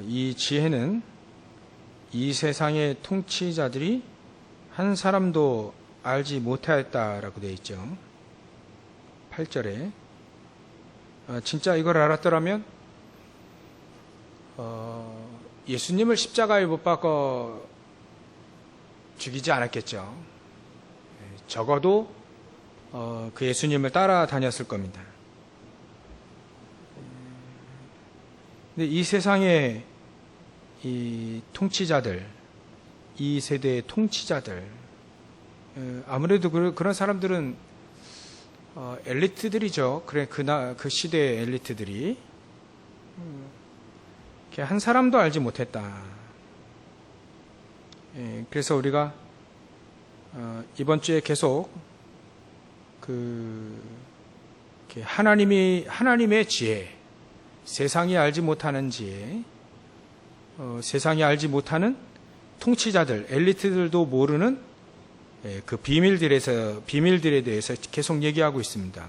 이 지혜는 이 세상의 통치자들이 한 사람도 알지 못하였다라고 되어 있죠. 8절에 진짜 이걸 알았더라면 예수님을 십자가에 못 박아 죽이지 않았겠죠. 적어도 그 예수님을 따라다녔을 겁니다. 근데 이 세상의 이 통치자들, 이 세대의 통치자들, 아무래도 그런 사람들은 엘리트들이죠. 그래 그 시대의 엘리트들이 한 사람도 알지 못했다. 그래서 우리가 이번 주에 계속 하나님의 지혜, 세상이 알지 못하는 지혜, 세상이 알지 못하는 통치자들, 엘리트들도 모르는 그 비밀들에 대해서 계속 얘기하고 있습니다.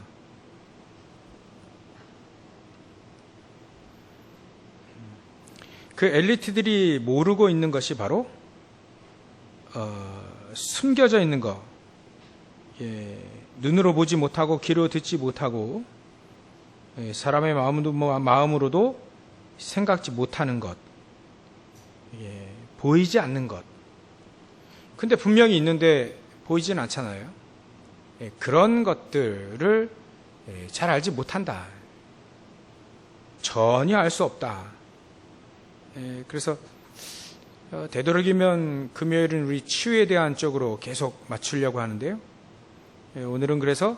그 엘리트들이 모르고 있는 것이 바로 숨겨져 있는 것, 눈으로 보지 못하고 귀로 듣지 못하고 사람의 마음으로도 생각지 못하는 것, 보이지 않는 것. 근데 분명히 있는데 보이진 않잖아요. 그런 것들을 잘 알지 못한다. 전혀 알 수 없다. 그래서 되도록이면 금요일은 우리 치유에 대한 쪽으로 계속 맞추려고 하는데요. 오늘은 그래서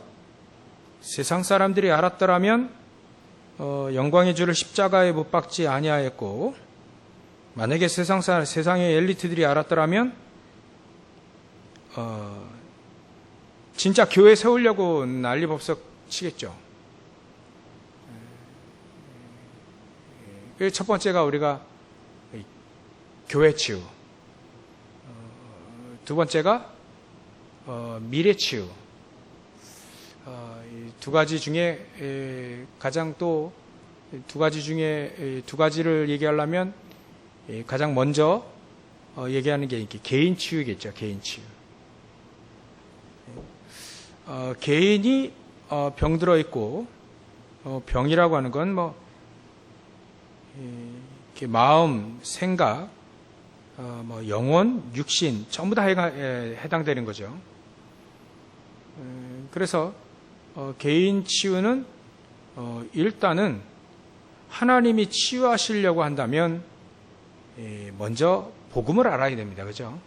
세상 사람들이 알았더라면 영광의 주를 십자가에 못 박지 아니하였고, 만약에 세상의 엘리트들이 알았더라면 진짜 교회 세우려고 난리법석 치겠죠. 첫 번째가 우리가 교회 치유, 두 번째가 미래 치유. 두 가지 중에 가장 또 두 가지 중에 두 가지를 얘기하려면 가장 먼저 얘기하는 게 개인 치유겠죠. 개인 치유. 개인이 병들어 있고, 병이라고 하는 건 마음, 생각, 영혼, 육신 전부 다 해당되는 거죠. 그래서 개인 치유는 일단은 하나님이 치유하시려고 한다면 먼저 복음을 알아야 됩니다. 그죠?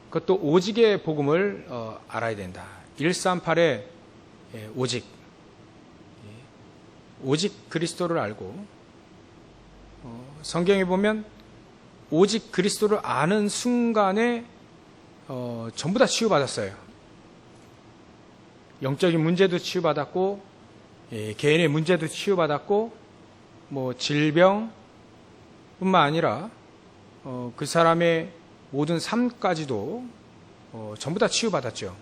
그것도 오직의 복음을 알아야 된다. 138에 오직 그리스도를 알고, 성경에 보면 오직 그리스도를 아는 순간에 전부 다 치유받았어요. 영적인 문제도 치유받았고, 개인의 문제도 치유받았고, 질병뿐만 아니라 그 사람의 모든 삶까지도 전부 다 치유받았죠.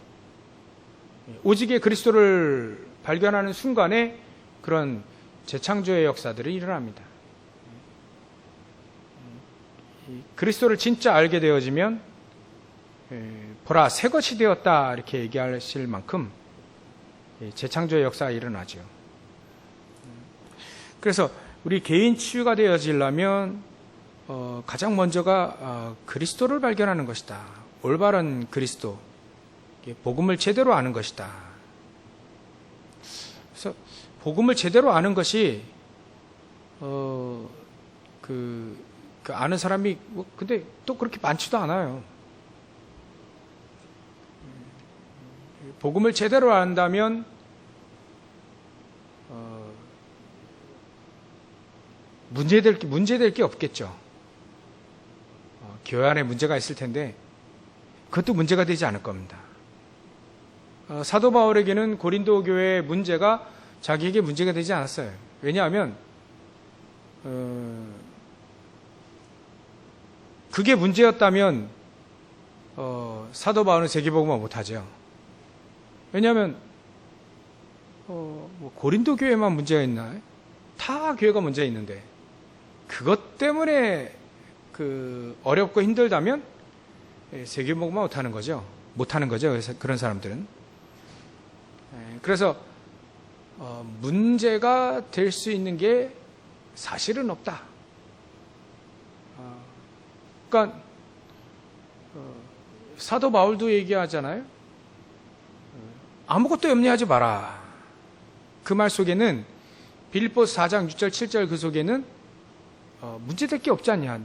오직의 그리스도를 발견하는 순간에 그런 재창조의 역사들이 일어납니다. 그리스도를 진짜 알게 되어지면 보라 새 것이 되었다 이렇게 얘기하실 만큼 재창조의 역사가 일어나죠. 그래서 우리 개인 치유가 되어지려면 가장 먼저가 그리스도를 발견하는 것이다. 올바른 그리스도, 복음을 제대로 아는 것이다. 그래서 복음을 제대로 아는 것이 그 아는 사람이 근데 또 그렇게 많지도 않아요. 복음을 제대로 안다면 문제될 게 없겠죠. 교회 안에 문제가 있을 텐데 그것도 문제가 되지 않을 겁니다. 사도 바울에게는 고린도 교회의 문제가 자기에게 문제가 되지 않았어요. 왜냐하면 그게 문제였다면 사도 바울은 세계복음화 못하죠. 왜냐하면 고린도 교회만 문제가 있나요? 다 교회가 문제가 있는데 그것 때문에 어렵고 힘들다면 세계복음화 못하는 거죠. 그런 사람들은. 그래서 문제가 될 수 있는 게 사실은 없다. 그러니까 사도 바울도 얘기하잖아요. 아무것도 염려하지 마라. 그 말 속에는 빌립보서 4장 6절 7절 그 속에는 문제될 게 없지 않냐.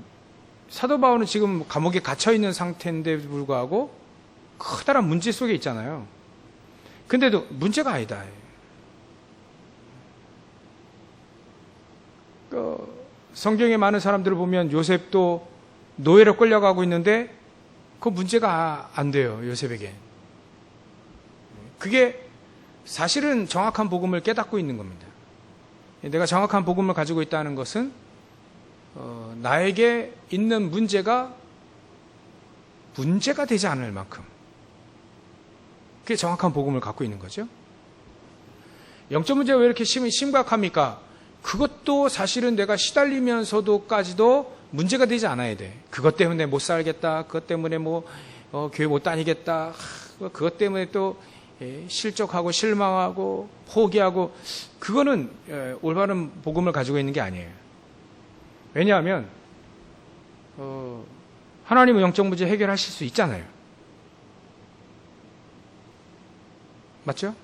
사도 바울은 지금 감옥에 갇혀있는 상태인데 불구하고 커다란 문제 속에 있잖아요. 근데도 문제가 아니다. 성경에 많은 사람들을 보면 요셉도 노예로 끌려가고 있는데 그 문제가 안 돼요. 요셉에게. 그게 사실은 정확한 복음을 깨닫고 있는 겁니다. 내가 정확한 복음을 가지고 있다는 것은 나에게 있는 문제가 되지 않을 만큼 그게 정확한 복음을 갖고 있는 거죠. 영적 문제가 왜 이렇게 심각합니까? 그것도 사실은 내가 시달리면서도까지도 문제가 되지 않아야 돼. 그것 때문에 못 살겠다. 그것 때문에 교회 못 다니겠다. 그것 때문에 또 실족하고 실망하고 포기하고 그거는 올바른 복음을 가지고 있는 게 아니에요. 왜냐하면 하나님은 영적 문제 해결하실 수 있잖아요. 맞죠?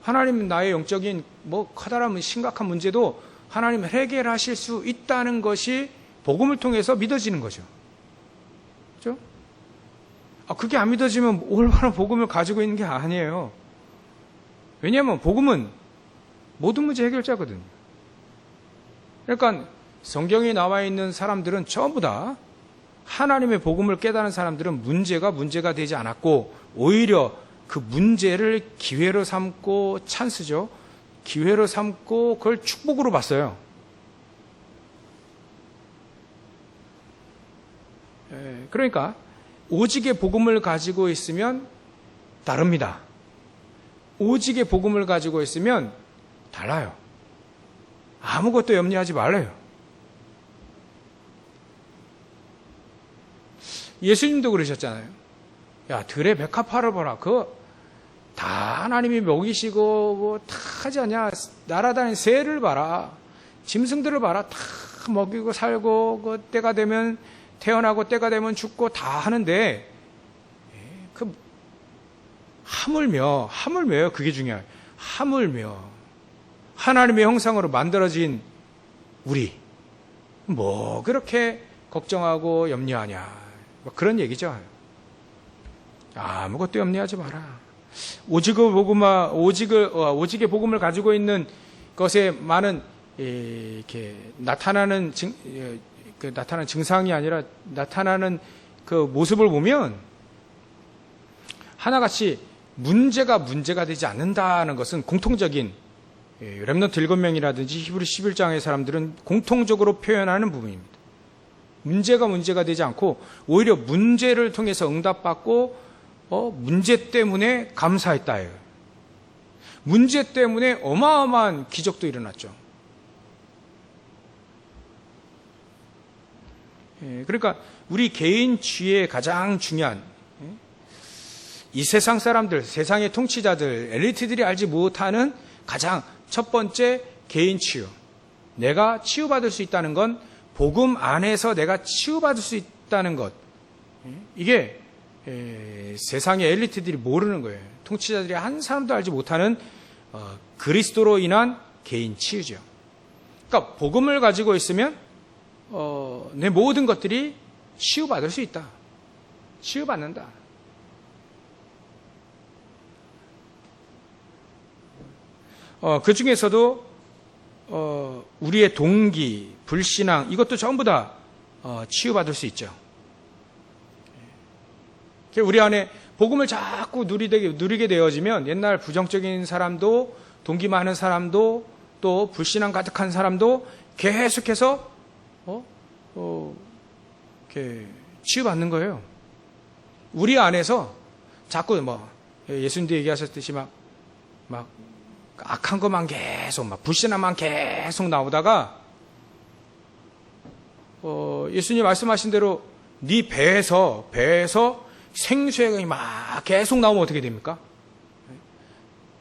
하나님은 나의 영적인 커다란 심각한 문제도 하나님은 해결하실 수 있다는 것이 복음을 통해서 믿어지는 거죠. 그렇죠? 그게 안 믿어지면 올바른 복음을 가지고 있는 게 아니에요. 왜냐하면 복음은 모든 문제 해결자거든요. 그러니까 성경에 나와 있는 사람들은 전부 다 하나님의 복음을 깨달은 사람들은 문제가 되지 않았고 오히려 그 문제를 기회로 삼고 찬스죠. 기회로 삼고 그걸 축복으로 봤어요. 그러니까 오직의 복음을 가지고 있으면 다릅니다. 오직의 복음을 가지고 있으면 달라요. 아무것도 염려하지 말아요. 예수님도 그러셨잖아요. 야, 들의 백합 팔아보라. 그거 다 하나님이 먹이시고 다 하지 않냐. 날아다니는 새를 봐라. 짐승들을 봐라. 다 먹이고 살고 때가 되면 태어나고 때가 되면 죽고 다 하는데 하물며요. 그게 중요해요. 하물며 하나님의 형상으로 만들어진 우리 그렇게 걱정하고 염려하냐. 그런 얘기죠. 아무것도 염려하지 마라. 오직의 복음을 가지고 있는 것에 많은 이렇게 나타나는 증상이 아니라 나타나는 그 모습을 보면 하나같이 문제가 되지 않는다는 것은 공통적인 렘넌트 7명이라든지 히브리 11장의 사람들은 공통적으로 표현하는 부분입니다. 문제가 되지 않고 오히려 문제를 통해서 응답받고 문제 때문에 감사했다예요. 문제 때문에 어마어마한 기적도 일어났죠. 그러니까 우리 개인 주의에 가장 중요한 이 세상 사람들, 세상의 통치자들, 엘리트들이 알지 못하는 가장 첫 번째 개인 치유. 내가 치유받을 수 있다는 건 복음 안에서 내가 치유받을 수 있다는 것. 이게 세상의 엘리트들이 모르는 거예요. 통치자들이 한 사람도 알지 못하는 그리스도로 인한 개인 치유죠. 그러니까 복음을 가지고 있으면 내 모든 것들이 치유받을 수 있다. 치유받는다. 그 중에서도 우리의 동기, 불신앙 이것도 전부 다 치유받을 수 있죠. 우리 안에 복음을 자꾸 누리게 되어지면 옛날 부정적인 사람도 동기 많은 사람도 또 불신앙 가득한 사람도 계속해서 이렇게 치유받는 거예요. 우리 안에서 자꾸 예수님도 얘기하셨듯이 막 악한 것만 계속 불신앙만 계속 나오다가 예수님 말씀하신 대로 네 배에서 생수의 막 계속 나오면 어떻게 됩니까?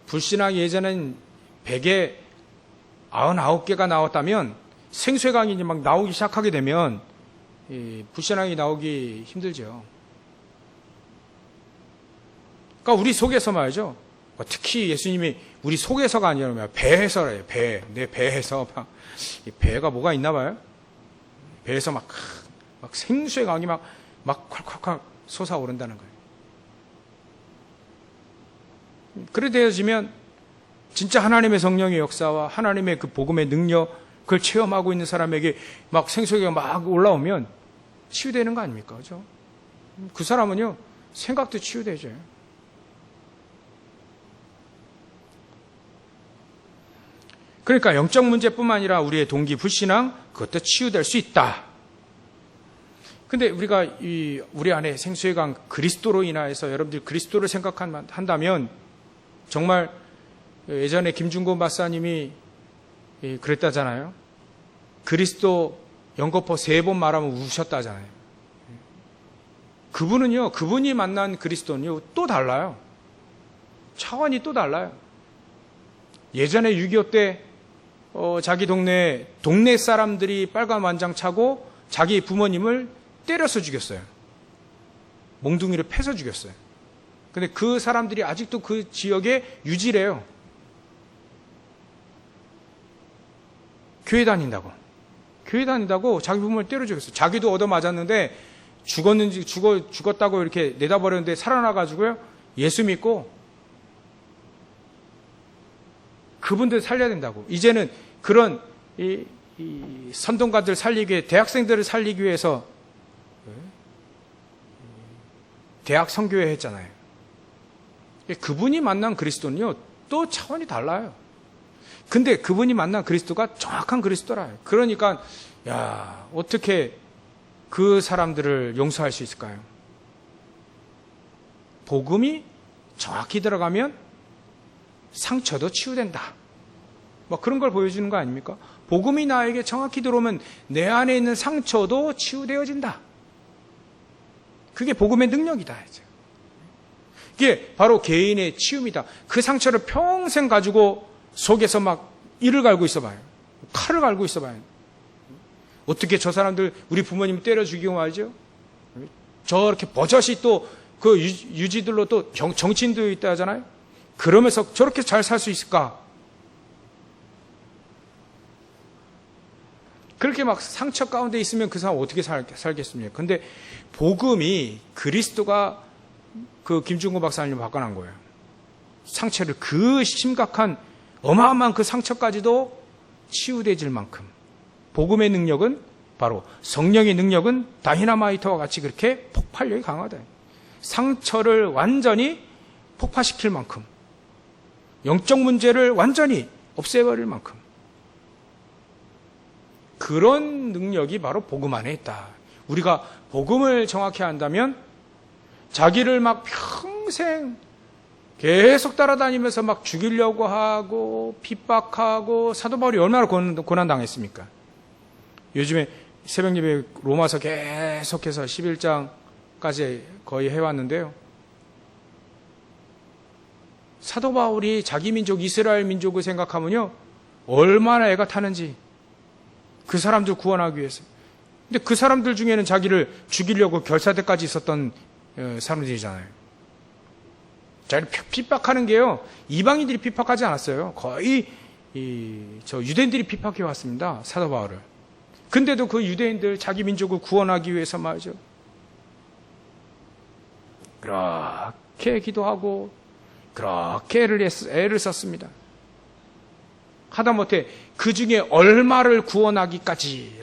불신앙이 예전엔 100에 99개가 나왔다면 생수의 강이 이제 막 나오기 시작하게 되면 불신앙이 나오기 힘들죠. 그러니까 우리 속에서 말이죠. 특히 예수님이 우리 속에서가 아니라 배에서래요. 내 배에서 막 배가 뭐가 있나 봐요. 배에서 막 생수의 강이 막 콸콸콸 솟아오른다는 거예요. 그래 되어지면 진짜 하나님의 성령의 역사와 하나님의 그 복음의 능력을 체험하고 있는 사람에게 막 생수가 막 올라오면 치유되는 거 아닙니까? 그죠? 그 사람은요, 생각도 치유되죠. 그러니까 영적 문제뿐만 아니라 우리의 동기 불신앙, 그것도 치유될 수 있다. 근데 우리가 우리 안에 생수의 강 그리스도로 인하여서 여러분들이 그리스도를 생각한다면 정말 예전에 김중곤 박사님이 그랬다잖아요. 그리스도 연거푸 3번 말하면 우셨다잖아요. 그분이 만난 그리스도는요, 또 달라요. 차원이 또 달라요. 예전에 6.25 때 자기 동네 사람들이 빨간 완장 차고 자기 부모님을 때려서 죽였어요. 몽둥이를 패서 죽였어요. 근데 그 사람들이 아직도 그 지역에 유지래요. 교회 다닌다고 자기 부모를 때려 죽였어요. 자기도 얻어맞았는데 죽었다고 이렇게 내다버렸는데 살아나가지고요, 예수 믿고 그분들 살려야 된다고. 이제는 그런 이 선동가들 살리기 위해, 대학생들을 살리기 위해서 대학 선교회 했잖아요. 그분이 만난 그리스도는요, 또 차원이 달라요. 근데 그분이 만난 그리스도가 정확한 그리스도라요. 그러니까 어떻게 그 사람들을 용서할 수 있을까요? 복음이 정확히 들어가면 상처도 치유된다. 뭐 그런 걸 보여주는 거 아닙니까? 복음이 나에게 정확히 들어오면 내 안에 있는 상처도 치유되어진다. 그게 복음의 능력이다. 이게 바로 개인의 치유입니다. 그 상처를 평생 가지고 속에서 막 이를 갈고 있어봐요. 칼을 갈고 있어봐요. 어떻게 저 사람들 우리 부모님 때려 죽이고 말이죠. 저렇게 버젓이 또 그 유지들로 또 정치인도 있다 하잖아요. 그러면서 저렇게 잘 살 수 있을까? 그렇게 막 상처 가운데 있으면 그 사람 어떻게 살겠습니까? 근데 복음이 그리스도가 그 김중곤 박사님을 바꿔난 거예요. 상처를 그 심각한 어마어마한 그 상처까지도 치유되질 만큼 복음의 능력은 바로 성령의 능력은 다이너마이트와 같이 그렇게 폭발력이 강하다. 상처를 완전히 폭파시킬 만큼 영적 문제를 완전히 없애버릴 만큼 그런 능력이 바로 복음 안에 있다. 우리가 복음을 정확히 안다면 자기를 막 평생 계속 따라다니면서 막 죽이려고 하고 핍박하고 사도 바울이 얼마나 고난당했습니까? 요즘에 새벽예배 로마서 계속해서 11장까지 거의 해왔는데요. 사도 바울이 자기 민족 이스라엘 민족을 생각하면요, 얼마나 애가 타는지 그 사람들 구원하기 위해서. 근데 그 사람들 중에는 자기를 죽이려고 결사대까지 있었던 사람들이잖아요. 자기를 핍박하는 게요, 이방인들이 핍박하지 않았어요. 거의 저 유대인들이 핍박해 왔습니다. 사도 바울을. 근데도 그 유대인들 자기 민족을 구원하기 위해서 말이죠, 그렇게 기도하고 그렇게 애를 썼습니다. 하다못해 그 중에 얼마를 구원하기까지,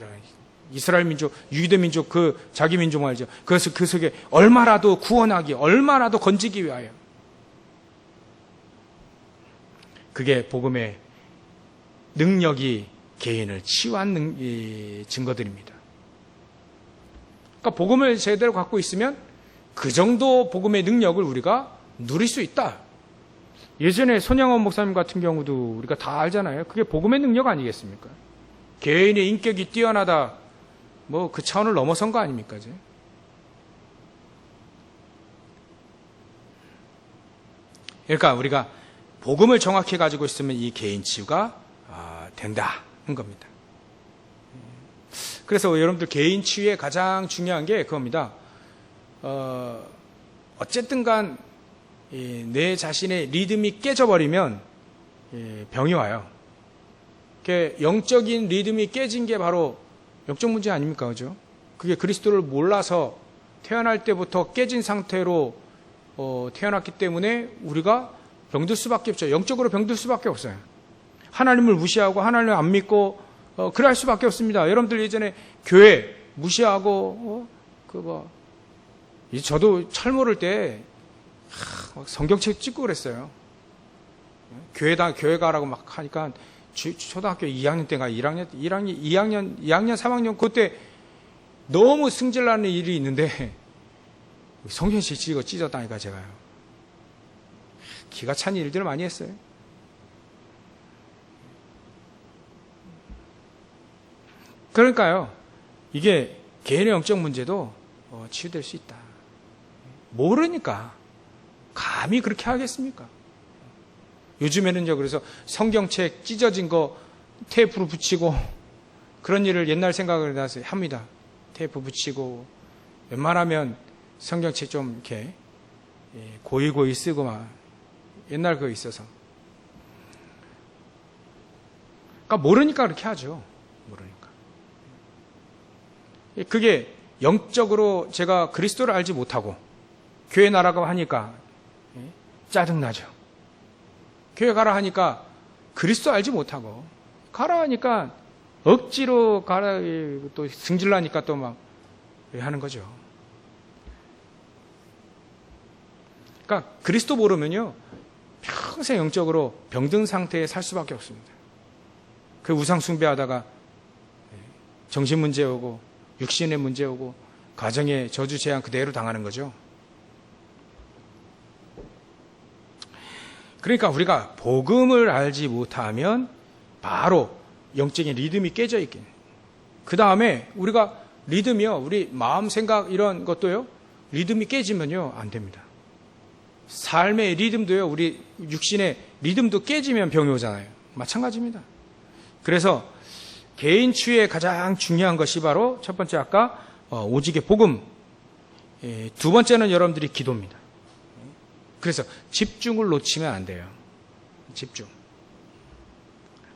이스라엘 민족, 유대 민족, 그 자기 민족 말이죠. 그래서 그 속에 얼마라도 구원하기, 얼마라도 건지기 위하여. 그게 복음의 능력이 개인을 치유한 증거들입니다. 그러니까 복음을 제대로 갖고 있으면 그 정도 복음의 능력을 우리가 누릴 수 있다. 예전에 손양원 목사님 같은 경우도 우리가 다 알잖아요. 그게 복음의 능력 아니겠습니까? 개인의 인격이 뛰어나다, 뭐 그 차원을 넘어선 거 아닙니까? 이제? 그러니까 우리가 복음을 정확히 가지고 있으면 이 개인 치유가 된다는 겁니다. 그래서 여러분들 개인 치유의 가장 중요한 게 그겁니다. 어쨌든 간 내 자신의 리듬이 깨져버리면 병이 와요. 영적인 리듬이 깨진 게 바로 영적 문제 아닙니까? 그죠? 그게 그리스도를 몰라서 태어날 때부터 깨진 상태로 태어났기 때문에 우리가 병들 수밖에 없죠. 영적으로 병들 수밖에 없어요. 하나님을 무시하고 하나님을 안 믿고 그럴 수밖에 없습니다. 여러분들 예전에 교회 무시하고 저도 철모를 때 성경책 찍고 그랬어요. 교회 가라고 막 하니까 초등학교 2학년 때인가 2학년 3학년 그때 너무 승질나는 일이 있는데 성경책 찍어 찢었다니까 제가요. 기가 찬 일들을 많이 했어요. 그러니까요, 이게 개인의 영적 문제도 치유될 수 있다. 모르니까 감히 그렇게 하겠습니까? 요즘에는요, 그래서 성경책 찢어진 거 테이프로 붙이고 그런 일을 옛날 생각을 나서 합니다. 테이프 붙이고 웬만하면 성경책 좀 이렇게 고이 쓰고 막 옛날 그거 있어서. 그러니까 모르니까 그렇게 하죠. 모르니까. 그게 영적으로 제가 그리스도를 알지 못하고 교회 나라고 하니까 짜증나죠. 교회 가라 하니까 그리스도 알지 못하고 가라 하니까 억지로 가라 또 승질나니까 또 막 하는 거죠. 그러니까 그리스도 모르면요 평생 영적으로 병든 상태에 살 수밖에 없습니다. 그 우상 숭배하다가 정신 문제 오고 육신의 문제 오고 가정의 저주 재앙 그대로 당하는 거죠. 그러니까 우리가 복음을 알지 못하면 바로 영적인 리듬이 깨져 있긴. 그 다음에 우리가 리듬이요, 우리 마음 생각 이런 것도요, 리듬이 깨지면요 안 됩니다. 삶의 리듬도요, 우리 육신의 리듬도 깨지면 병이 오잖아요. 마찬가지입니다. 그래서 개인 치유의 가장 중요한 것이 바로 첫 번째 아까 오직의 복음, 두 번째는 여러분들이 기도입니다. 그래서 집중을 놓치면 안 돼요. 집중.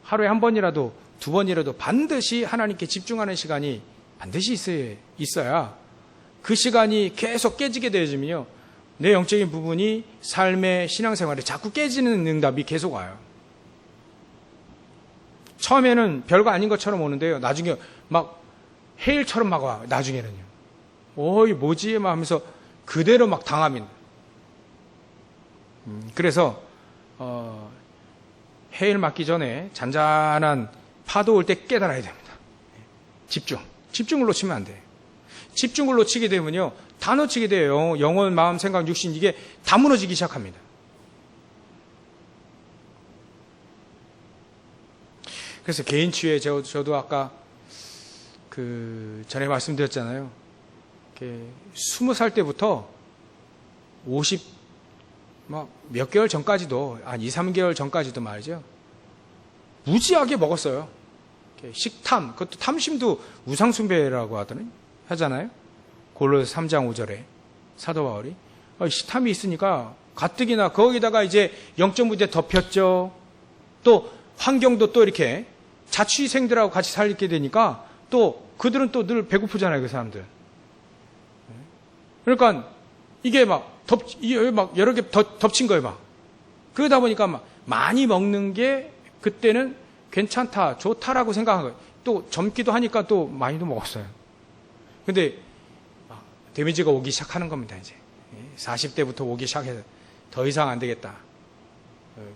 하루에 한 번이라도 두 번이라도 반드시 하나님께 집중하는 시간이 반드시 있어야 그 시간이 계속 깨지게 되어지면요 내 영적인 부분이 삶의 신앙생활에 자꾸 깨지는 응답이 계속 와요. 처음에는 별거 아닌 것처럼 오는데요 나중에 막 해일처럼 막 와요. 나중에는요 어이 뭐지 막 하면서 그대로 막 당합니다. 그래서 해일 맞기 전에 잔잔한 파도 올 때 깨달아야 됩니다. 집중을 놓치면 안 돼요. 집중을 놓치게 되면요 다 놓치게 돼요. 영혼, 마음, 생각, 육신 이게 다 무너지기 시작합니다. 그래서 개인 치유에 저도 아까 전에 말씀드렸잖아요. 20살 때부터 몇 개월 전까지도, 한 2, 3개월 전까지도 말이죠. 무지하게 먹었어요. 식탐, 그것도 탐심도 우상숭배라고 하잖아요. 골로새 3장 5절에 사도 바울이. 식탐이 있으니까 가뜩이나 거기다가 이제 영적 문제 덮였죠. 또 환경도 또 이렇게 자취생들하고 같이 살게 되니까 또 그들은 또 늘 배고프잖아요, 그 사람들. 그러니까 이게 막 여러 개 덮친 거예요, 막. 그러다 보니까 막 많이 먹는 게 그때는 괜찮다, 좋다라고 생각한 거예요. 또 젊기도 하니까 또 많이도 먹었어요. 근데 데미지가 오기 시작하는 겁니다, 이제. 40대부터 오기 시작해서 더 이상 안 되겠다.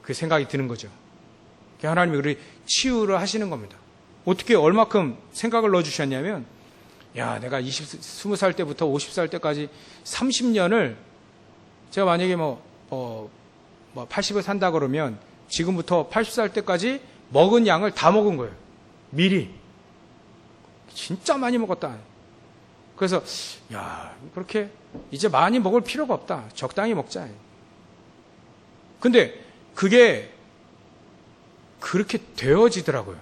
그 생각이 드는 거죠. 하나님이 우리 치유를 하시는 겁니다. 어떻게 얼마큼 생각을 넣어주셨냐면, 야, 내가 20살 때부터 50살 때까지 30년을 제가 만약에 80을 산다 그러면 지금부터 80살 때까지 먹은 양을 다 먹은 거예요. 미리. 진짜 많이 먹었다. 그래서 야, 그렇게 이제 많이 먹을 필요가 없다. 적당히 먹자. 근데 그게 그렇게 되어지더라고요.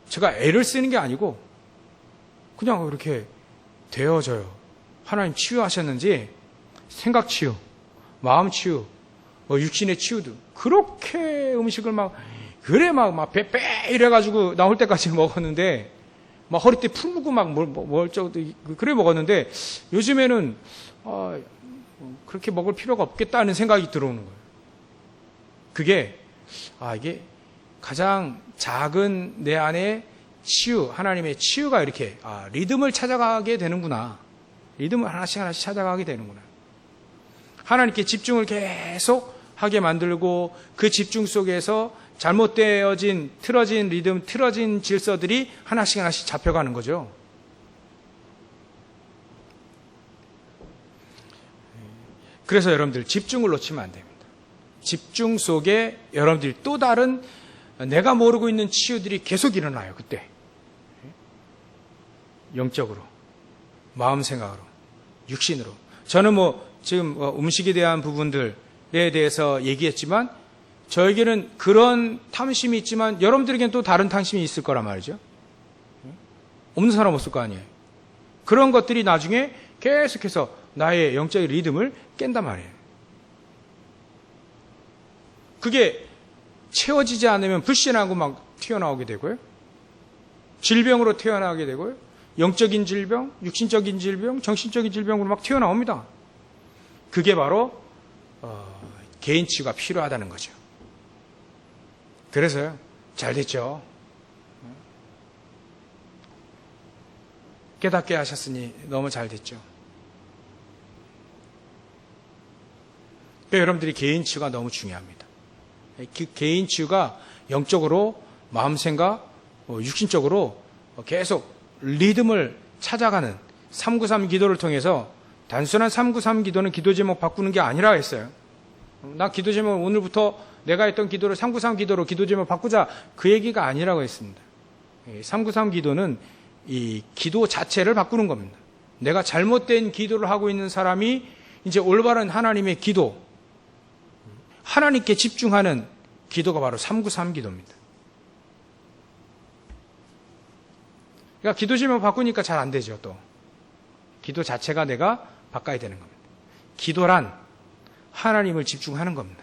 제가 애를 쓰는 게 아니고 그냥 그렇게 되어져요. 하나님 치유하셨는지 생각 치유, 마음 치유, 육신의 치유도 그렇게 음식을 막 그래 막 빼 이래가지고 나올 때까지 먹었는데 막 허리띠 풀고 막 그래 먹었는데 요즘에는 그렇게 먹을 필요가 없겠다는 생각이 들어오는 거예요. 그게 이게 가장 작은 내 안에 치유, 하나님의 치유가 이렇게 리듬을 찾아가게 되는구나. 리듬을 하나씩 찾아가게 되는구나. 하나님께 집중을 계속 하게 만들고 그 집중 속에서 잘못되어진 틀어진 리듬, 틀어진 질서들이 하나씩 잡혀가는 거죠. 그래서 여러분들 집중을 놓치면 안 됩니다. 집중 속에 여러분들이 또 다른 내가 모르고 있는 치유들이 계속 일어나요. 그때 영적으로, 마음 생각으로, 육신으로. 저는 지금 음식에 대한 부분들에 대해서 얘기했지만 저에게는 그런 탐심이 있지만 여러분들에게는 또 다른 탐심이 있을 거란 말이죠. 없는 사람 없을 거 아니에요. 그런 것들이 나중에 계속해서 나의 영적인 리듬을 깬단 말이에요. 그게 채워지지 않으면 불신하고 막 튀어나오게 되고요. 질병으로 튀어나오게 되고요. 영적인 질병, 육신적인 질병, 정신적인 질병으로 막 튀어나옵니다. 그게 바로 개인 치유가 필요하다는 거죠. 그래서요. 잘 됐죠. 깨닫게 하셨으니 너무 잘 됐죠. 그러니까 여러분들이 개인 치유가 너무 중요합니다. 그 개인 치유가 영적으로, 마음 생각, 육신적으로 계속 리듬을 찾아가는 393 기도를 통해서 단순한 393 기도는 기도 제목 바꾸는 게 아니라 했어요. 나 기도 제목 오늘부터 내가 했던 기도를 393 기도로 기도 제목 바꾸자, 그 얘기가 아니라고 했습니다. 393 기도는 이 기도 자체를 바꾸는 겁니다. 내가 잘못된 기도를 하고 있는 사람이 이제 올바른 하나님의 기도, 하나님께 집중하는 기도가 바로 393 기도입니다. 그러니까 기도 제목 바꾸니까 잘 안 되죠. 또 기도 자체가 내가 바꿔야 되는 겁니다. 기도란 하나님을 집중하는 겁니다.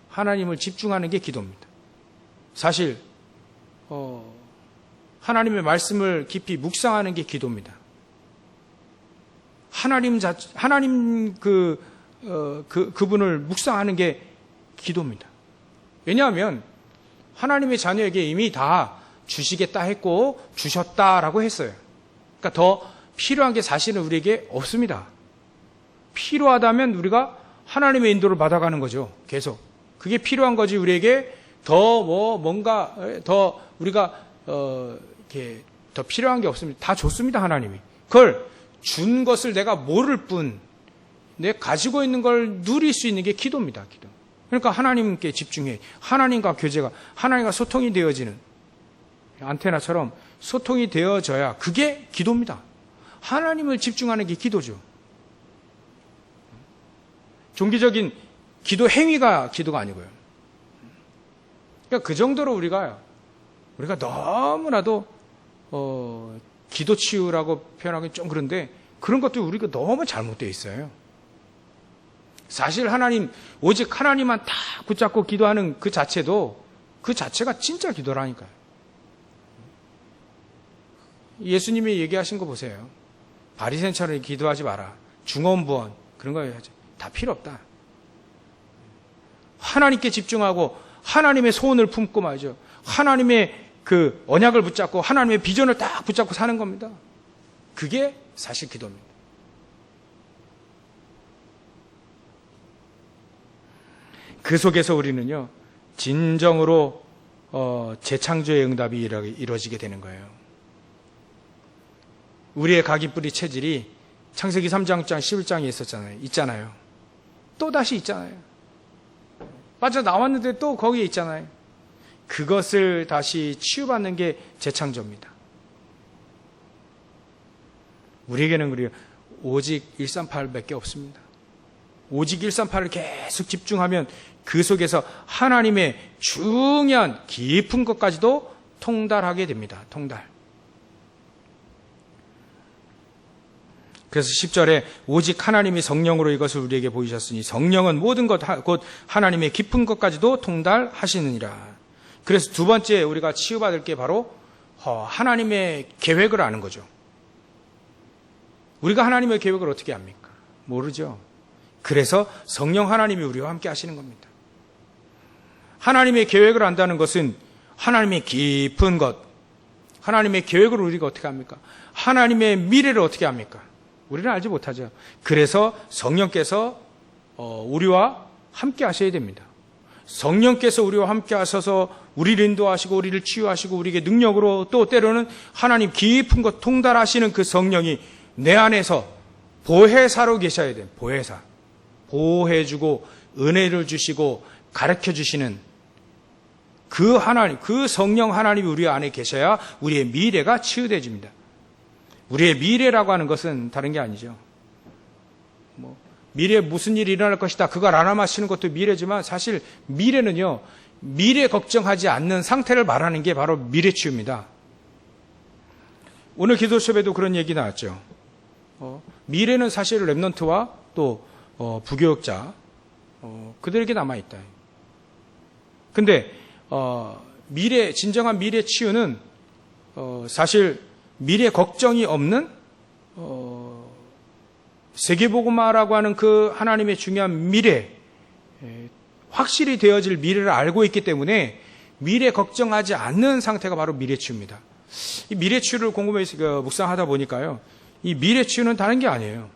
하나님을 집중하는 게 기도입니다. 사실 하나님의 말씀을 깊이 묵상하는 게 기도입니다. 하나님 그분을 묵상하는 게 기도입니다. 왜냐하면 하나님의 자녀에게 이미 다 주시겠다 했고 주셨다라고 했어요. 그러니까 더 필요한 게 사실은 우리에게 없습니다. 필요하다면 우리가 하나님의 인도를 받아가는 거죠. 계속. 그게 필요한 거지 우리에게 더 뭔가 더 우리가 이렇게 더 필요한 게 없습니다. 다 줬습니다. 하나님이. 그걸 준 것을 내가 모를 뿐 내가 가지고 있는 걸 누릴 수 있는 게 기도입니다. 기도. 그러니까 하나님께 집중해. 하나님과 교제가, 하나님과 소통이 되어지는 안테나처럼 소통이 되어져야 그게 기도입니다. 하나님을 집중하는 게 기도죠. 종교적인 기도 행위가 기도가 아니고요. 그러니까 그 정도로 우리가 너무나도 기도 치유라고 표현하기 좀 그런데 그런 것도 우리가 너무 잘못되어 있어요. 사실 오직 하나님만 다 붙잡고 기도하는 그 자체가 진짜 기도라니까요. 예수님이 얘기하신 거 보세요. 바리새인처럼 기도하지 마라. 중언부언 그런 거 해야지. 다 필요 없다. 하나님께 집중하고 하나님의 소원을 품고 말이죠. 하나님의 그 언약을 붙잡고 하나님의 비전을 딱 붙잡고 사는 겁니다. 그게 사실 기도입니다. 그 속에서 우리는요, 진정으로 재창조의 응답이 이루어지게 되는 거예요. 우리의 각인뿌리 체질이 창세기 3장 11장에 있잖아요. 또 다시 있잖아요. 빠져나왔는데 또 거기에 있잖아요. 그것을 다시 치유받는 게 재창조입니다. 우리에게는 그래요. 오직 138밖에 없습니다. 오직 138을 계속 집중하면 그 속에서 하나님의 중요한 깊은 것까지도 통달하게 됩니다. 통달. 그래서 10절에 오직 하나님이 성령으로 이것을 우리에게 보이셨으니 성령은 모든 것 곧 하나님의 깊은 것까지도 통달하시느니라. 그래서 두 번째 우리가 치유받을 게 바로 하나님의 계획을 아는 거죠. 우리가 하나님의 계획을 어떻게 압니까? 모르죠. 그래서 성령 하나님이 우리와 함께 하시는 겁니다. 하나님의 계획을 안다는 것은 하나님의 깊은 것, 하나님의 계획을 우리가 어떻게 합니까? 하나님의 미래를 어떻게 합니까? 우리는 알지 못하죠. 그래서 성령께서 우리와 함께 하셔야 됩니다. 성령께서 우리와 함께 하셔서 우리를 인도하시고 우리를 치유하시고 우리에게 능력으로 또 때로는 하나님 깊은 것 통달하시는 그 성령이 내 안에서 보혜사로 계셔야 돼요. 보혜사. 보호해주고 은혜를 주시고 가르쳐주시는 그 하나님, 그 성령 하나님이 우리 안에 계셔야 우리의 미래가 치유되어집니다. 우리의 미래라고 하는 것은 다른 게 아니죠. 미래에 무슨 일이 일어날 것이다. 그걸 알아마시는 것도 미래지만 사실 미래는요. 미래 걱정하지 않는 상태를 말하는 게 바로 미래 치유입니다. 오늘 기도 수업에도 그런 얘기 나왔죠. 미래는 사실 랩넌트와 또 부교육자 그들에게 남아있다. 근데 미래 진정한 미래 치유는 사실 미래 걱정이 없는 세계복음화라고 하는 그 하나님의 중요한 미래, 확실히 되어질 미래를 알고 있기 때문에 미래 걱정하지 않는 상태가 바로 미래치유입니다. 이 미래치유를 곰곰이 묵상하다 보니까요. 이 미래치유는 다른 게 아니에요.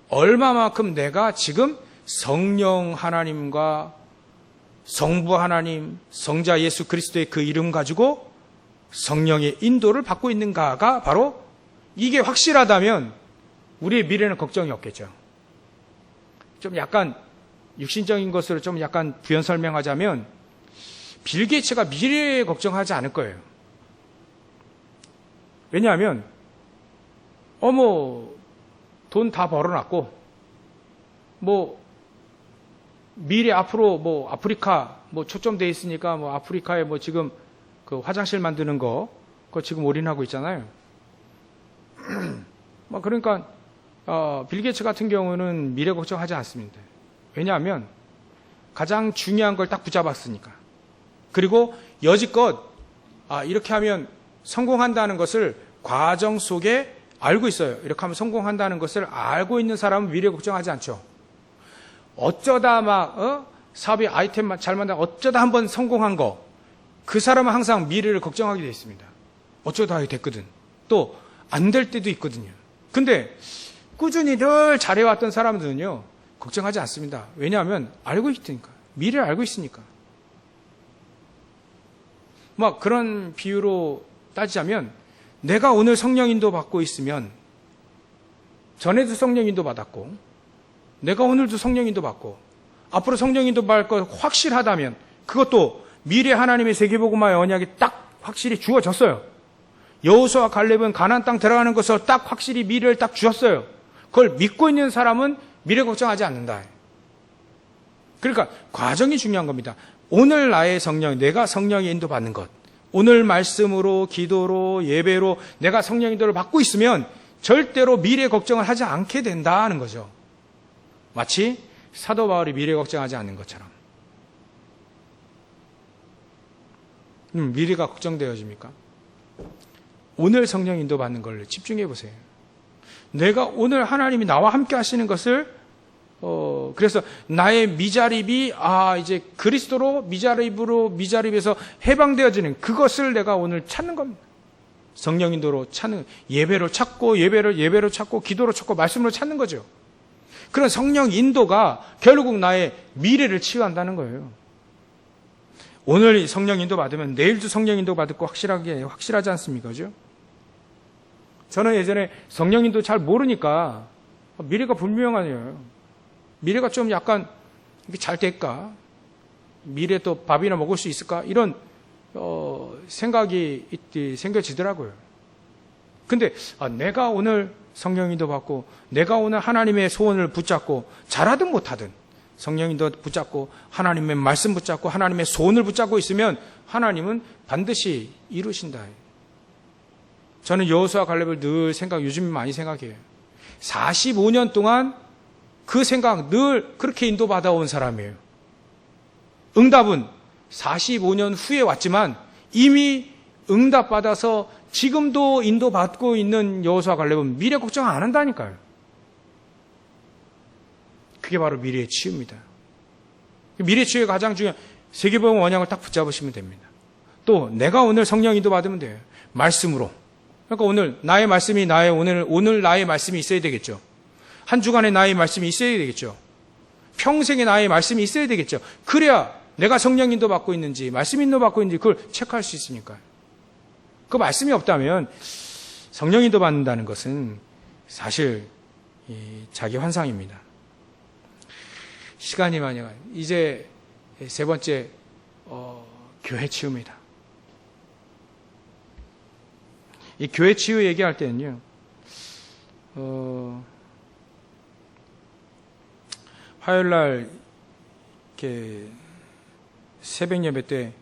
얼마만큼 내가 지금 성령 하나님과 성부 하나님, 성자 예수 그리스도의 그 이름 가지고 성령의 인도를 받고 있는가가 바로 이게 확실하다면 우리의 미래는 걱정이 없겠죠. 좀 약간 육신적인 것으로 좀 약간 부연 설명하자면 빌 게이츠가 미래에 걱정하지 않을 거예요. 왜냐하면 돈 다 벌어놨고 미래 앞으로 아프리카 초점돼 있으니까 아프리카에 지금 그 화장실 만드는 그거 지금 올인하고 있잖아요. 그러니까 빌 게이츠 같은 경우는 미래 걱정하지 않습니다. 왜냐하면 가장 중요한 걸 딱 붙잡았으니까. 그리고 여지껏 이렇게 하면 성공한다는 것을 과정 속에 알고 있어요. 이렇게 하면 성공한다는 것을 알고 있는 사람은 미래 걱정하지 않죠. 어쩌다 사업의 아이템만 잘 만나 어쩌다 한번 성공한 거, 그 사람은 항상 미래를 걱정하게 되어 있습니다. 어쩌다 됐거든. 또 안 될 때도 있거든요. 근데 꾸준히 늘 잘해왔던 사람들은요 걱정하지 않습니다. 왜냐하면 알고 있으니까. 미래를 알고 있으니까. 그런 비유로 따지자면 내가 오늘 성령 인도 받고 있으면 전에도 성령 인도 받았고 내가 오늘도 성령 인도 받고 앞으로 성령 인도 받을 거 확실하다면 그것도 미래 하나님의 세계복음화의 언약이 딱 확실히 주어졌어요. 여호수아와 갈렙은 가나안 땅 들어가는 것을 딱 확실히 미래를 딱 주었어요. 그걸 믿고 있는 사람은 미래 걱정하지 않는다. 그러니까 과정이 중요한 겁니다. 오늘 나의 성령, 내가 성령의 인도 받는 것, 오늘 말씀으로 기도로 예배로 내가 성령 인도를 받고 있으면 절대로 미래 걱정을 하지 않게 된다는 거죠. 마치 사도 바울이 미래 걱정하지 않는 것처럼. 미래가 걱정되어집니까? 오늘 성령 인도 받는 걸 집중해 보세요. 내가 오늘 하나님이 나와 함께 하시는 것을 그래서 나의 미자립이 이제 그리스도로 미자립에서 해방되어지는 그것을 내가 오늘 찾는 겁니다. 성령 인도로 찾는, 예배로 찾고 예배로 찾고 기도로 찾고 말씀으로 찾는 거죠. 그런 성령 인도가 결국 나의 미래를 치유한다는 거예요. 오늘 성령 인도 받으면 내일도 성령 인도 받을 거 확실하지 않습니까? 그죠? 저는 예전에 성령 인도 잘 모르니까 미래가 불명하네요. 미래가 좀 약간 잘 될까? 미래 또 밥이나 먹을 수 있을까? 이런 생각이 생겨지더라고요. 근데 내가 오늘 성령인도 받고 내가 오늘 하나님의 소원을 붙잡고 잘하든 못하든 성령인도 붙잡고 하나님의 말씀 붙잡고 하나님의 소원을 붙잡고 있으면 하나님은 반드시 이루신다. 저는 여호수아 갈렙을 늘 요즘 많이 생각해요. 45년 동안 그 생각 늘 그렇게 인도받아온 사람이에요. 응답은 45년 후에 왔지만 이미 응답받아서 지금도 인도받고 있는 여호수아 갈렙은 미래 걱정 안 한다니까요. 그게 바로 미래의 치유입니다. 미래 치유의 가장 중요한 세계복음 원양을 딱 붙잡으시면 됩니다. 또 내가 오늘 성령 인도받으면 돼요. 말씀으로. 그러니까 오늘 나의 말씀이 오늘 나의 말씀이 있어야 되겠죠. 한 주간의 나의 말씀이 있어야 되겠죠. 평생의 나의 말씀이 있어야 되겠죠. 그래야 내가 성령 인도받고 있는지 말씀 인도받고 있는지 그걸 체크할 수 있으니까요. 그 말씀이 없다면 성령 인도받는다는 것은 사실 자기 환상입니다. 시간이 많이 가요. 이제 세 번째 교회 치유입니다. 이 교회 치유 얘기할 때는요. 화요일날 이렇게 새벽 예배 때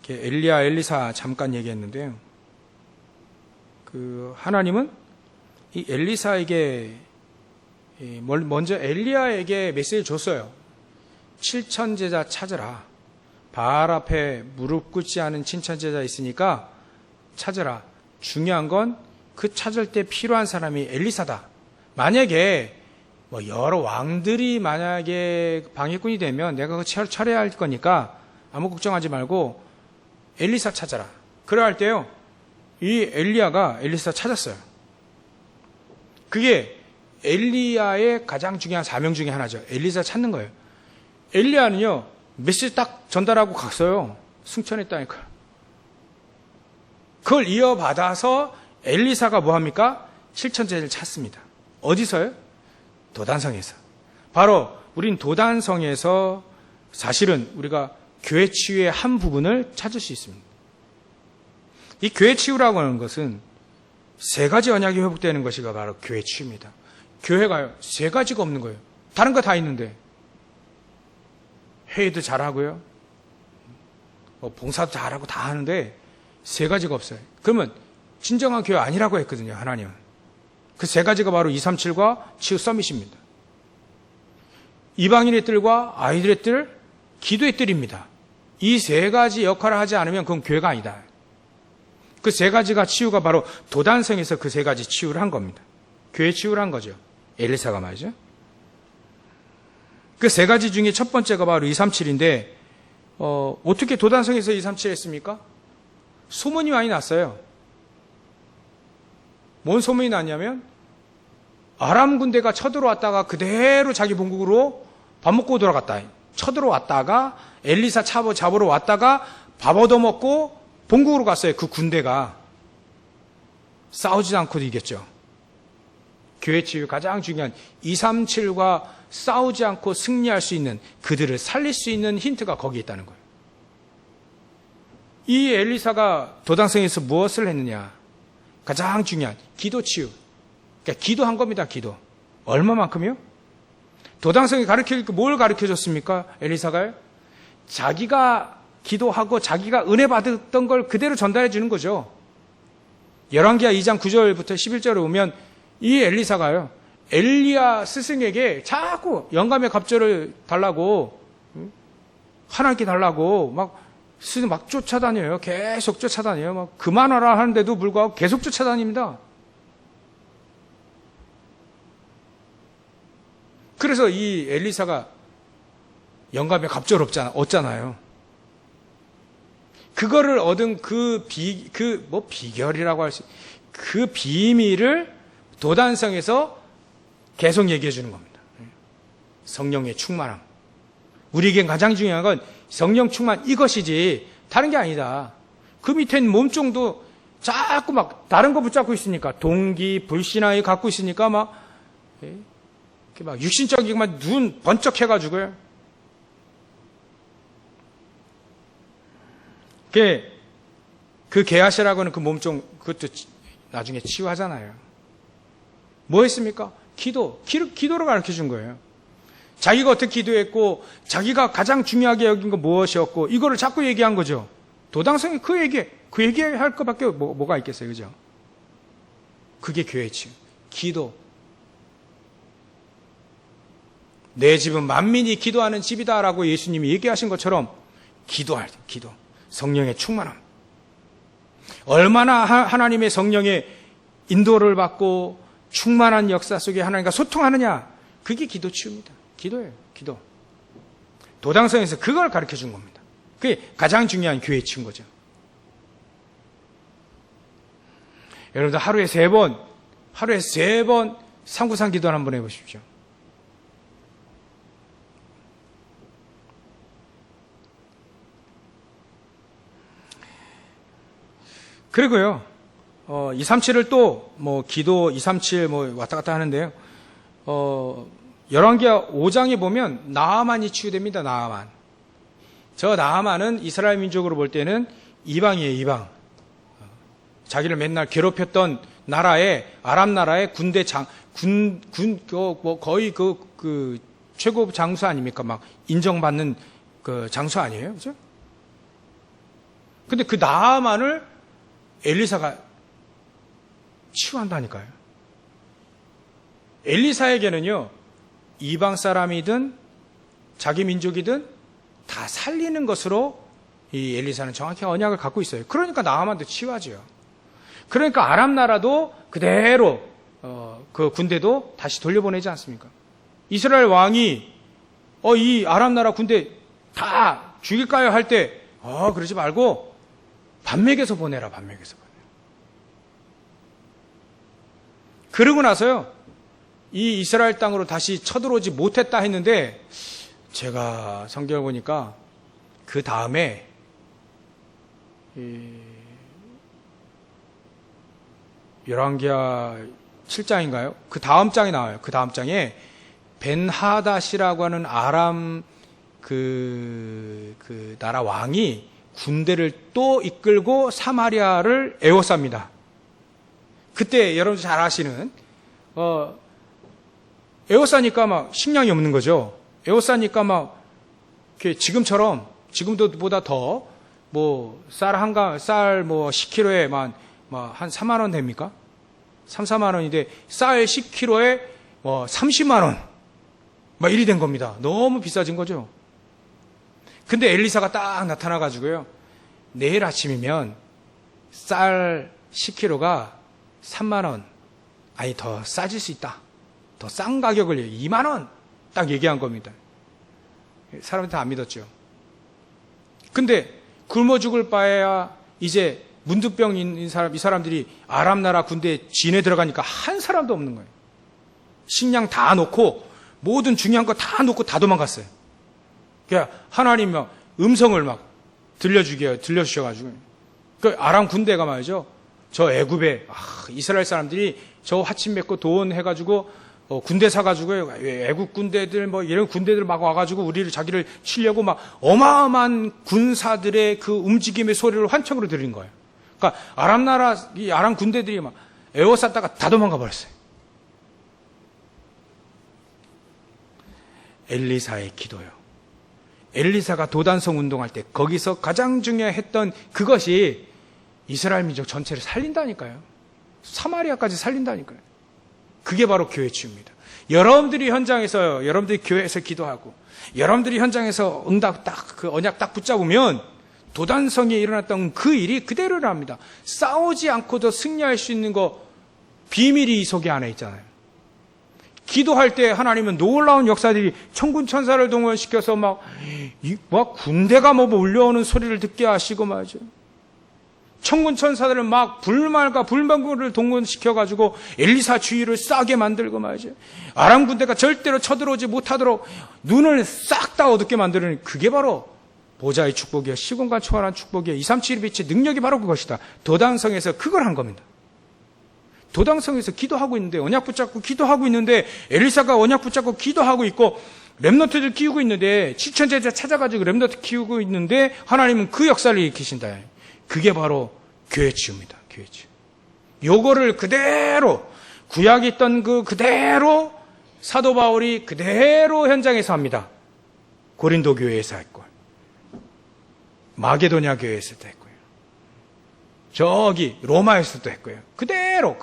엘리야, 엘리사 잠깐 얘기했는데요. 하나님은 이 엘리사에게 먼저 엘리야에게 메시지를 줬어요. 7천 제자 찾으라. 바알 앞에 무릎 꿇지 않은 칭찬 제자 있으니까 찾으라. 중요한 건 그 찾을 때 필요한 사람이 엘리사다. 만약에 여러 왕들이 만약에 방해꾼이 되면 내가 그거 처리할 거니까 아무 걱정하지 말고 엘리사 찾아라. 그래야 할 때요. 이 엘리야가 엘리사 찾았어요. 그게 엘리야의 가장 중요한 사명 중에 하나죠. 엘리사 찾는 거예요. 엘리야는요. 메시지 딱 전달하고 갔어요. 승천했다니까요. 그걸 이어받아서 엘리사가 뭐합니까? 7천 제자를 찾습니다. 어디서요? 도단성에서. 바로 우린 도단성에서 사실은 우리가 교회 치유의 한 부분을 찾을 수 있습니다. 이 교회 치유라고 하는 것은 세 가지 언약이 회복되는 것이 바로 교회 치유입니다. 교회가요, 세 가지가 없는 거예요. 다른 거 다 있는데. 회의도 잘하고요. 봉사도 잘하고 다 하는데 세 가지가 없어요. 그러면 진정한 교회 아니라고 했거든요, 하나님은. 그 세 가지가 바로 237과 치유 서밋입니다. 이방인의 뜰과 아이들의 뜰, 기도의 뜰입니다. 이 세 가지 역할을 하지 않으면 그건 교회가 아니다. 그 세 가지가 치유가 바로 도단성에서 그 세 가지 치유를 한 겁니다. 교회 치유를 한 거죠. 엘리사가 말이죠. 그 세 가지 중에 첫 번째가 바로 237인데 어떻게 도단성에서 237 했습니까? 소문이 많이 났어요. 뭔 소문이 났냐면 아람 군대가 쳐들어왔다가 그대로 자기 본국으로 밥 먹고 돌아갔다. 쳐들어왔다가 엘리사 잡으러 왔다가 밥 얻어먹고 본국으로 갔어요. 그 군대가. 싸우지 않고도 이겼죠. 교회 치유 가장 중요한 237과 싸우지 않고 승리할 수 있는, 그들을 살릴 수 있는 힌트가 거기에 있다는 거예요. 이 엘리사가 도단성에서 무엇을 했느냐? 가장 중요한 기도 치유. 그러니까 기도한 겁니다. 기도. 얼마만큼이요? 도단성이 뭘 가르쳐줬습니까? 엘리사가요? 자기가 기도하고 자기가 은혜 받았던 걸 그대로 전달해 주는 거죠. 열왕기하 2장 9절부터 11절에 오면 이 엘리사가요, 엘리야 스승에게 자꾸 영감의 갑절을 달라고, 하나님께 달라고 막 쫓아다녀요. 계속 쫓아다녀요. 막 그만하라 하는데도 불구하고 계속 쫓아다닙니다. 그래서 이 엘리사가 영감의 갑절 얻잖아요. 그거를 얻은 비결이라고 할 수, 그 비밀을 도단성에서 계속 얘기해 주는 겁니다. 성령의 충만함. 우리에겐 가장 중요한 건 성령 충만, 이것이지 다른 게 아니다. 그 밑엔 몸종도 자꾸 다른 거 붙잡고 있으니까, 동기, 불신앙이 갖고 있으니까 육신적인 눈 번쩍 해가지고요. 그 게하시라고 하는 그 몸종, 그것도 나중에 치유하잖아요. 뭐 했습니까? 기도를 가르쳐 준 거예요. 자기가 어떻게 기도했고, 자기가 가장 중요하게 여긴 거 무엇이었고, 이거를 자꾸 얘기한 거죠. 도당성이 그 얘기할 것밖에 뭐가 있겠어요. 그죠? 그게 교회의 치유. 기도. 내 집은 만민이 기도하는 집이다라고 예수님이 얘기하신 것처럼 기도할 때, 기도. 성령의 충만함. 얼마나 하나님의 성령의 인도를 받고 충만한 역사 속에 하나님과 소통하느냐. 그게 기도 치유입니다. 기도예요. 기도. 도당성에서 그걸 가르쳐 준 겁니다. 그게 가장 중요한 교회의 치유인 거죠. 여러분들 하루에 3번 상구상 기도를 한번 해보십시오. 그리고요, 237을 또, 기도 237 왔다 갔다 하는데요, 열왕기하 5장에 보면 나아만이 치유됩니다. 나아만. 저 나아만은 이스라엘 민족으로 볼 때는 이방이에요. 이방. 자기를 맨날 괴롭혔던 나라의 아람 나라의 군대 거의 그 최고 장수 아닙니까? 막 인정받는 그 장수 아니에요, 그죠? 근데 그 나아만을 엘리사가 치유한다니까요. 엘리사에게는요, 이방 사람이든 자기 민족이든 다 살리는 것으로 이 엘리사는 정확히 언약을 갖고 있어요. 그러니까 나아만도 치유하죠. 그러니까 아람 나라도 그대로 그 군대도 다시 돌려보내지 않습니까? 이스라엘 왕이 이 아람 나라 군대 다 죽일까요? 할 때 그러지 말고 밥 먹여서 보내라. 밥 먹여서 보내라. 그러고 나서요, 이 이스라엘 땅으로 다시 쳐들어오지 못했다 했는데, 제가 성경을 보니까 그 다음에 열왕기하 7장인가요? 그 다음 장에 나와요. 그 다음 장에 벤하닷이라고 하는 아람 그 나라 왕이 군대를 또 이끌고 사마리아를 에워쌉니다. 그때 여러분 잘 아시는 에워싸니까 막 식량이 없는 거죠. 에워싸니까 막 지금처럼 지금보다 더 쌀 10kg에 한 3만 원 됩니까? 3, 4만 원인데 쌀 10kg에 30만 원 막 이리 된 겁니다. 너무 비싸진 거죠. 근데 엘리사가 딱 나타나가지고요, 내일 아침이면 쌀 10kg가 3만 원, 아니 더 싸질 수 있다. 더 싼 가격을 2만 원 딱 얘기한 겁니다. 사람들 다 안 믿었죠. 근데 굶어 죽을 바에야 이제 문두병 있는 사람, 이 사람들이 아람 나라 군대에 진에 들어가니까 한 사람도 없는 거예요. 식량 다 놓고 모든 중요한 거 다 놓고 다 도망갔어요. 그러니까 하나님 음성을 들려주셔가지고 그 아람 군대가 말이죠, 저 애굽에 이스라엘 사람들이 저 화친 맺고 돈 해가지고 군대 사가지고 애국 군대들 이런 군대들 막 와가지고 자기를 치려고 막 어마어마한 군사들의 그 움직임의 소리를 환청으로 들린 거예요. 그러니까 이 아람 군대들이 막 에워쌌다가 다 도망가 버렸어요. 엘리사의 기도요. 엘리사가 도단성 운동할 때 거기서 가장 중요했던 그것이 이스라엘 민족 전체를 살린다니까요. 사마리아까지 살린다니까요. 그게 바로 교회 치유입니다. 여러분들이 교회에서 기도하고 여러분들이 현장에서 응답 그 언약 딱 붙잡으면 도단성에 일어났던 그 일이 그대로 일어납니다. 싸우지 않고도 승리할 수 있는 거 비밀이 이 속에 안에 있잖아요. 기도할 때 하나님은 놀라운 역사들이 천군 천사를 동원시켜서 막 군대가 몰려오는 소리를 듣게 하시고 말이죠. 천군 천사들을 막 불말과 불망구를 동원시켜가지고 엘리사 주위를 싸게 만들고 말이죠. 아람 군대가 절대로 쳐들어오지 못하도록 눈을 싹 다 어둡게 만드는, 그게 바로 보좌의 축복이요, 시공간 초월한 축복이요, 237의 빛의 능력이 바로 그것이다. 도당성에서 그걸 한 겁니다. 도당성에서 기도하고 있는데, 언약 붙잡고 기도하고 있는데, 엘리사가 언약 붙잡고 기도하고 있고 렘넌트들 키우고 있는데, 7,000제자 찾아가지고 렘넌트 키우고 있는데 하나님은 그 역사를 일으키신다. 그게 바로 교회 치유입니다. 교회 치유. 요거를 그대로 구약에 있던 그대로 사도 바울이 그대로 현장에서 합니다. 고린도 교회에서 했고 마게도냐 교회에서도 했고요. 저기 로마에서도 했고요. 그대로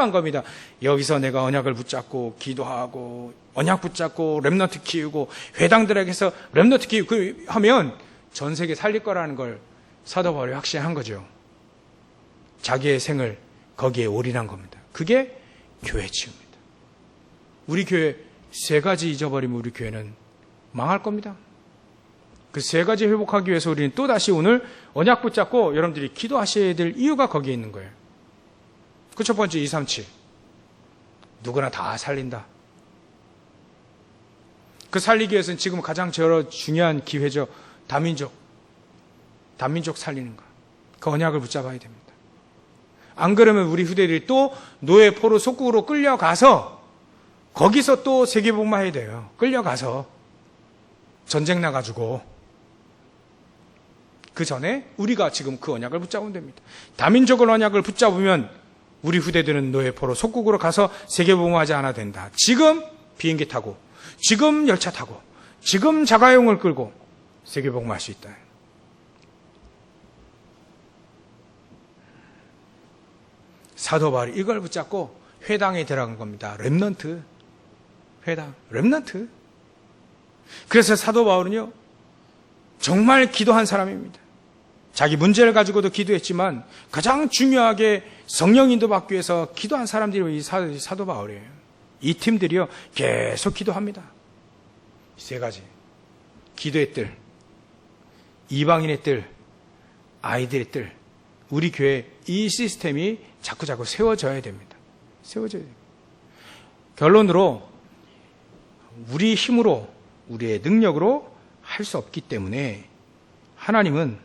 한 겁니다. 여기서 내가 언약을 붙잡고 기도하고 언약 붙잡고 렘넌트 키우고 회당들에게서 렘넌트 키우고 하면 전 세계 살릴 거라는 걸 사도 바울이 확신한 거죠. 자기의 생을 거기에 올인한 겁니다. 그게 교회 치유입니다. 우리 교회 세 가지 잊어버리면 우리 교회는 망할 겁니다. 그 세 가지 회복하기 위해서 우리는 또다시 오늘 언약 붙잡고 여러분들이 기도하셔야 될 이유가 거기에 있는 거예요. 그 첫 번째 237. 누구나 다 살린다. 그 살리기 위해서는 지금 가장 중요한 기회죠. 다민족 살리는 거. 그 언약을 붙잡아야 됩니다. 안 그러면 우리 후대들이 또 노예 포로 속국으로 끌려가서 거기서 또 세계복음화 해야 돼요. 끌려가서 전쟁 나가지고 그 전에 우리가 지금 그 언약을 붙잡으면 됩니다. 다민족을 언약을 붙잡으면 우리 후대들은 노예 포로 속국으로 가서 세계복음화하지 않아도 된다. 지금 비행기 타고 지금 열차 타고 지금 자가용을 끌고 세계복음화할 수 있다. 사도 바울이 이걸 붙잡고 회당에 들어간 겁니다. 렘넌트 회당, 렘넌트. 그래서 사도 바울은요 정말 기도한 사람입니다. 자기 문제를 가지고도 기도했지만 가장 중요하게 성령 인도받기 위해서 기도한 사람들이 이 사도 바울이에요. 이 팀들이요 계속 기도합니다. 세 가지 기도의 뜰, 이방인의 뜰, 아이들의 뜰. 우리 교회 이 시스템이 자꾸자꾸 세워져야 됩니다. 세워져야 됩니다. 결론으로 우리 힘으로 우리의 능력으로 할 수 없기 때문에 하나님은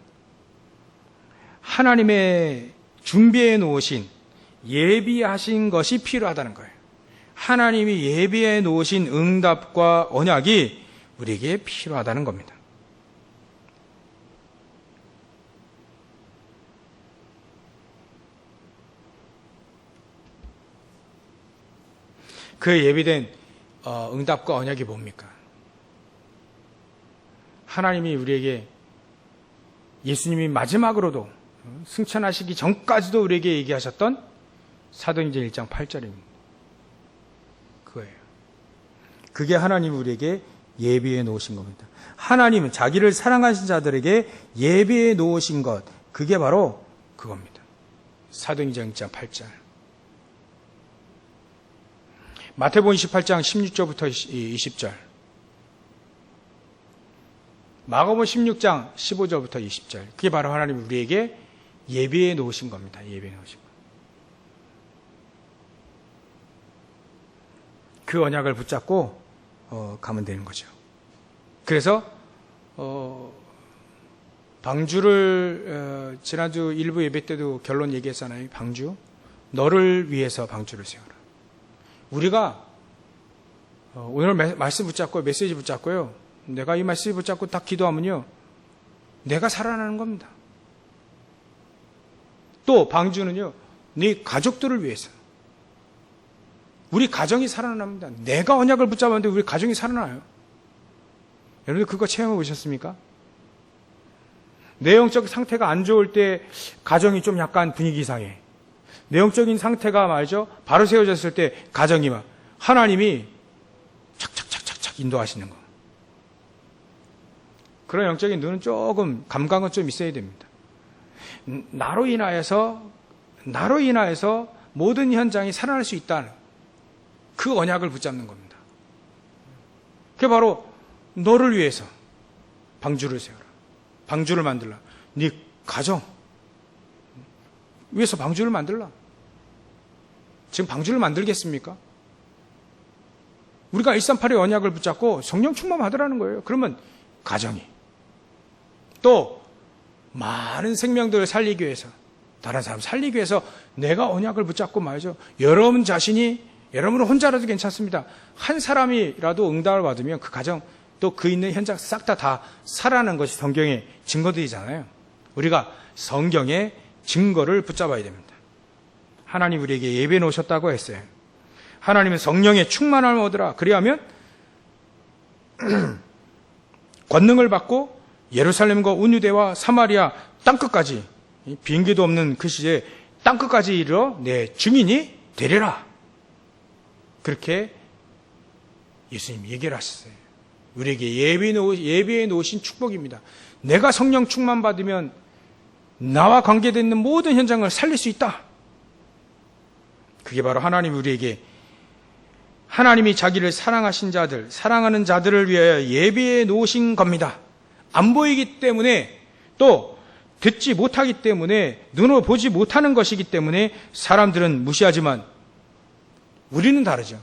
하나님의 준비해 놓으신 예비하신 것이 필요하다는 거예요. 하나님이 예비해 놓으신 응답과 언약이 우리에게 필요하다는 겁니다. 그 예비된 응답과 언약이 뭡니까? 하나님이 우리에게 예수님이 마지막으로도 승천하시기 전까지도 우리에게 얘기하셨던 사도행전 1장 8절입니다. 그거예요. 그게 하나님이 우리에게 예비해 놓으신 겁니다. 하나님은 자기를 사랑하신 자들에게 예비해 놓으신 것, 그게 바로 그겁니다. 사도행전 1장 8절. 마태복음 28장 16절부터 20절. 마가복음 16장 15절부터 20절. 그게 바로 하나님이 우리에게 예비해 놓으신 겁니다. 예비해 놓으신 것. 그 언약을 붙잡고 가면 되는 거죠. 그래서 방주를 지난주 일부 예배 때도 결론 얘기했잖아요. 방주. 너를 위해서 방주를 세워라. 우리가 오늘 말씀 붙잡고 메시지 붙잡고요. 내가 이 말씀 붙잡고 딱 기도하면요. 내가 살아나는 겁니다. 또 방주는요. 네 가족들을 위해서. 우리 가정이 살아납니다. 내가 언약을 붙잡았는데 우리 가정이 살아나요. 여러분들 그거 체험해 보셨습니까? 내용적 상태가 안 좋을 때 가정이 좀 약간 분위기 이상해. 내용적인 상태가 말이죠. 바로 세워졌을 때 가정이 막 하나님이 착착착착착 인도하시는 거. 그런 영적인 눈은 조금 감각은 좀 있어야 됩니다. 나로 인하여서 모든 현장이 살아날 수 있다는 그 언약을 붙잡는 겁니다. 그게 바로 너를 위해서 방주를 세워라. 방주를 만들라. 네 가정 위해서 방주를 만들라. 지금 방주를 만들겠습니까? 우리가 138의 언약을 붙잡고 성령 충만 받으라는 거예요. 그러면 가정이 또 많은 생명들을 살리기 위해서 다른 사람 살리기 위해서 내가 언약을 붙잡고 말이죠. 여러분 자신이 여러분은 혼자라도 괜찮습니다. 한 사람이라도 응답을 받으면 그 가정 또 그 있는 현장 싹 다 살아나는 것이 성경의 증거들이잖아요. 우리가 성경에 증거를 붙잡아야 됩니다. 하나님 우리에게 예배해 놓으셨다고 했어요. 하나님은 성령의 충만함을 얻으라. 그리하면 권능을 받고 예루살렘과 온유대와 사마리아 땅끝까지, 비행기도 없는 그 시대에 땅끝까지 이르러 내 증인이 되리라. 그렇게 예수님 얘기를 하셨어요. 우리에게 예비해 놓으신 축복입니다. 내가 성령 충만 받으면 나와 관계되는 모든 현장을 살릴 수 있다. 그게 바로 하나님이 우리에게, 하나님이 자기를 사랑하신 자들, 사랑하는 자들을 위하여 예비해 놓으신 겁니다. 안 보이기 때문에, 또 듣지 못하기 때문에, 눈으로 보지 못하는 것이기 때문에 사람들은 무시하지만 우리는 다르죠.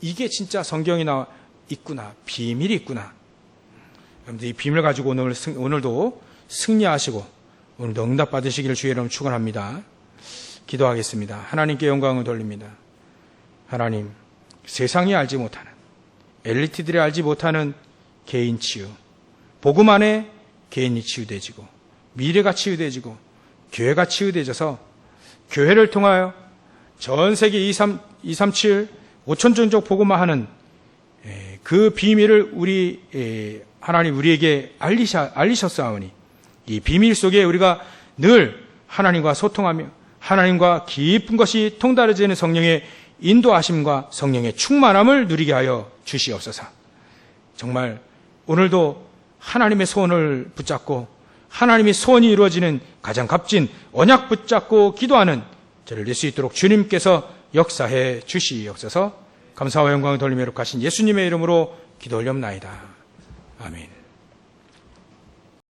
이게 진짜 성경에 나와 있구나. 비밀이 있구나. 여러분들 이 비밀을 가지고 오늘도 승리하시고 오늘도 응답 받으시기를 주의 이름으로 축원합니다. 기도하겠습니다. 하나님께 영광을 돌립니다. 하나님, 세상이 알지 못하는, 엘리트들이 알지 못하는 개인 치유, 복음 안에 개인이 치유되지고 미래가 치유되지고 교회가 치유되져서 교회를 통하여 전 세계 237 5천 종족 복음화하는 그 비밀을 하나님 우리에게 알리셨사오니 이 비밀 속에 우리가 늘 하나님과 소통하며 하나님과 깊은 것이 통달해지는 성령의 인도하심과 성령의 충만함을 누리게 하여 주시옵소서. 정말 오늘도 하나님의 소원을 붙잡고 하나님의 소원이 이루어지는 가장 값진 언약 붙잡고 기도하는 저를 낼 수 있도록 주님께서 역사해 주시옵소서. 감사와 영광을 돌리며 하신 예수님의 이름으로 기도 올렸나이다. 아멘.